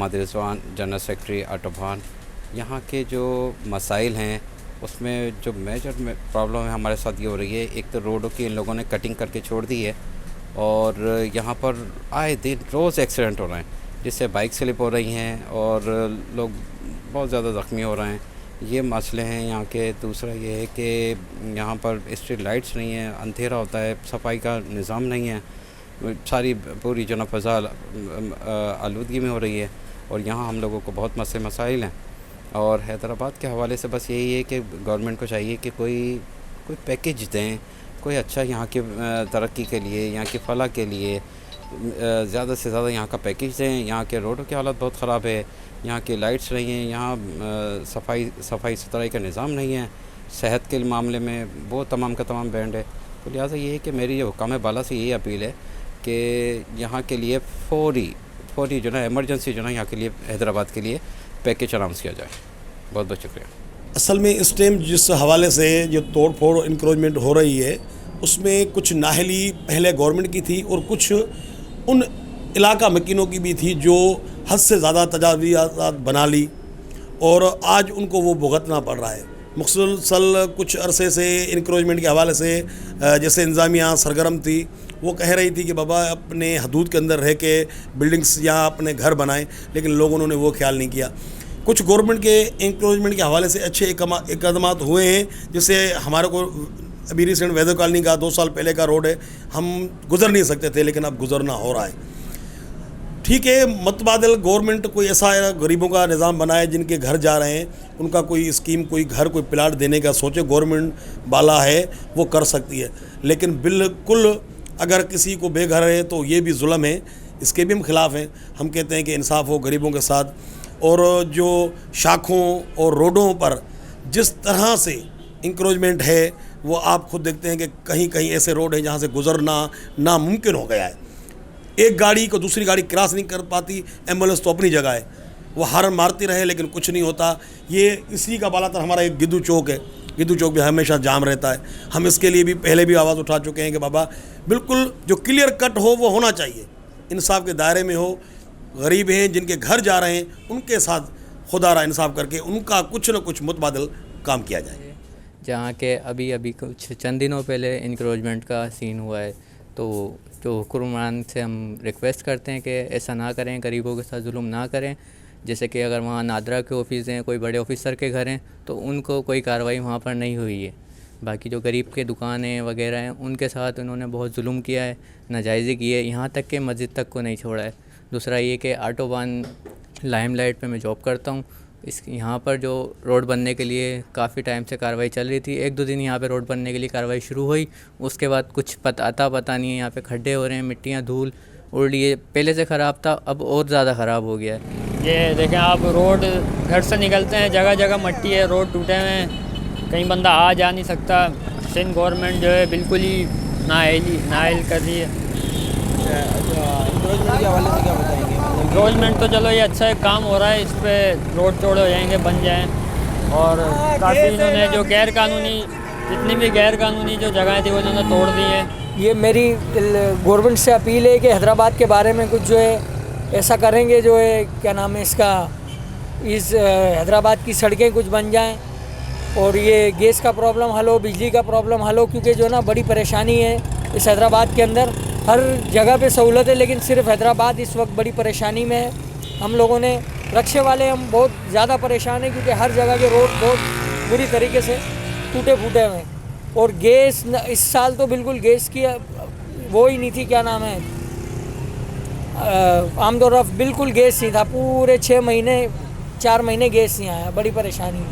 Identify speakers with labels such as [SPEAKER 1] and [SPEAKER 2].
[SPEAKER 1] Mohammad Rizwan, general secretary ऑटोबान। यहाँ के जो मसाइल हैं उसमें जो मेजर प्रॉब्लम है हमारे साथ ये हो रही है, एक तो रोडों की इन लोगों ने कटिंग करके छोड़ दी है और यहाँ पर आए दिन रोज़ एक्सीडेंट हो रहे हैं, जिससे बाइक स्लिप हो रही हैं और लोग बहुत ज़्यादा ज़ख्मी हो रहे हैं। ये मसले हैं यहाँ के। दूसरा ये है कि यहाँ पर स्ट्रीट लाइट्स नहीं हैं, अंधेरा होता है, सफाई का निज़ाम नहीं है, सारी पूरी जो फ़ज़ा आलूदगी में हो रही है और यहाँ हम लोगों को बहुत मसाइल हैं। और हैदराबाद के हवाले से बस यही है कि गवर्नमेंट को चाहिए कि कोई पैकेज दें, कोई अच्छा यहाँ की तरक्की के लिए, यहाँ की फलाह के लिए ज़्यादा से ज़्यादा यहाँ का पैकेज दें। यहाँ के रोडों की हालत बहुत ख़राब है, यहाँ की लाइट्स नहीं हैं, यहाँ सफाई सुथराई का निज़ाम नहीं है, सेहत के मामले में वो तमाम का तमाम बैंड है। तो लिहाजा ये है कि मेरी जो हुकाम बाला से यही अपील है कि यहाँ के लिए फौरी जो है एमरजेंसी जो है यहाँ के लिए हैदराबाद के लिए पैकेज अनाउंस किया जाए। बहुत बहुत शुक्रिया।
[SPEAKER 2] असल में इस टाइम जिस हवाले से जो तोड़ फोड़ इंक्रोचमेंट हो रही है उसमें कुछ नाहली पहले गवर्नमेंट की थी और कुछ उन इलाका मकीनों की भी थी जो हद से ज़्यादा तजावीज़ात बना ली और आज उनको वो भुगतना पड़ रहा है। मुसलसल कुछ अरसे से इंक्रोचमेंट के हवाले से जैसे इंतज़ामिया सरगर्म थी, वो कह रही थी कि बाबा अपने हदूद के अंदर रह के बिल्डिंग्स या अपने घर बनाएं, लेकिन लोगों ने वो ख्याल नहीं किया। कुछ गवर्नमेंट के इंक्रोचमेंट के हवाले से अच्छे इक़दामात हुए हैं, जैसे हमारे को अभी रिसेंट वैदर कॉलोनी का 2 साल पहले का रोड है, हम गुजर नहीं सकते थे लेकिन अब गुजरना हो रहा है। ठीक है, मतबादल गवर्नमेंट कोई ऐसा गरीबों का निज़ाम बनाए जिनके घर जा रहे हैं, उनका कोई स्कीम, कोई घर, कोई प्लाट देने का सोचे, गवर्नमेंट बाला है वो कर सकती है। लेकिन बिल्कुल अगर किसी को बेघर है तो ये भी जुल्म है, इसके भी हम खिलाफ़ हैं। हम कहते हैं कि इंसाफ हो गरीबों के साथ। और जो शाखों और रोडों पर जिस तरह से इंक्रोचमेंट है वो आप खुद देखते हैं कि कहीं कहीं ऐसे रोड हैं जहाँ से गुजरना नामुमकिन हो गया है। एक गाड़ी को दूसरी गाड़ी क्रॉस नहीं कर पाती, एम्बुलेंस तो अपनी जगह है, वो हार्न मारती रहे लेकिन कुछ नहीं होता। ये इसी का बालातर हमारा एक गिद्धू चौक है, गिद्धू चौक भी हमेशा जाम रहता है। हम इसके लिए भी पहले भी आवाज़ उठा चुके हैं कि बाबा बिल्कुल जो क्लियर कट हो वो होना चाहिए, इंसाफ के दायरे में हो। गरीब हैं जिनके घर जा रहे हैं उनके साथ खुदारा इंसाफ करके उनका कुछ न कुछ मुतबादल काम किया जाए।
[SPEAKER 3] जहाँ के अभी कुछ चंद दिनों पहले इंक्रोचमेंट का सीन हुआ है, तो जो हुक्मरान से हम रिक्वेस्ट करते हैं कि ऐसा ना करें, गरीबों के साथ जुल्म ना करें। जैसे कि अगर वहाँ नादरा के ऑफिस हैं, कोई बड़े ऑफिसर के घर हैं, तो उनको कोई कार्रवाई वहाँ पर नहीं हुई है। बाकी जो गरीब के दुकानें वगैरह हैं उनके साथ उन्होंने बहुत जुल्म किया है, नाजायज़ी की है, यहाँ तक कि मस्जिद तक को नहीं छोड़ा है। दूसरा ये कि ऑटोबान लाइमलाइट पे मैं जॉब करता हूँ, यहाँ पर जो रोड बनने के लिए काफ़ी टाइम से कार्रवाई चल रही थी। 1-2 दिन यहाँ पे रोड बनने के लिए कार्रवाई शुरू हुई, उसके बाद कुछ पता नहीं है। यहाँ पे खड्डे हो रहे हैं, मिट्टियाँ धूल उड़ रही है, पहले से ख़राब था अब और ज़्यादा ख़राब हो गया है।
[SPEAKER 4] ये देखें आप, रोड घर से निकलते हैं जगह जगह मट्टी है, रोड टूटे हुए हैं, कहीं बंदा आ जा नहीं सकता। सिंध गवर्नमेंट जो है बिल्कुल ही नाअहल कर रही है। इंक्रोचमेंट तो चलो ये अच्छा है, काम हो रहा है, इस पर रोड चौड़े हो जाएंगे, बन जाएं। और काफ़ी इन्होंने जो जितनी भी गैर कानूनी जो जगहें थी वो इन्होंने तोड़ दी हैं।
[SPEAKER 5] ये मेरी गवर्नमेंट से अपील है कि हैदराबाद के बारे में कुछ जो है ऐसा करेंगे, जो है क्या नाम है इसका, इस हैदराबाद की सड़कें कुछ बन जाएं और ये गैस का प्रॉब्लम हल हो, बिजली का प्रॉब्लम हल हो, क्योंकि जो ना बड़ी परेशानी है इस हैदराबाद के अंदर। हर जगह पे सहूलत है लेकिन सिर्फ हैदराबाद इस वक्त बड़ी परेशानी में है। हम लोगों ने रक्शे वाले हम बहुत ज़्यादा परेशान हैं क्योंकि हर जगह के रोड बहुत बुरी तरीके से टूटे फूटे हुए हैं। और गैस इस साल तो बिल्कुल गैस की वो ही नहीं थी, क्या नाम है, आमतौर पर बिल्कुल गैस नहीं था, पूरे 4 महीने गैस नहीं आया, बड़ी परेशानी।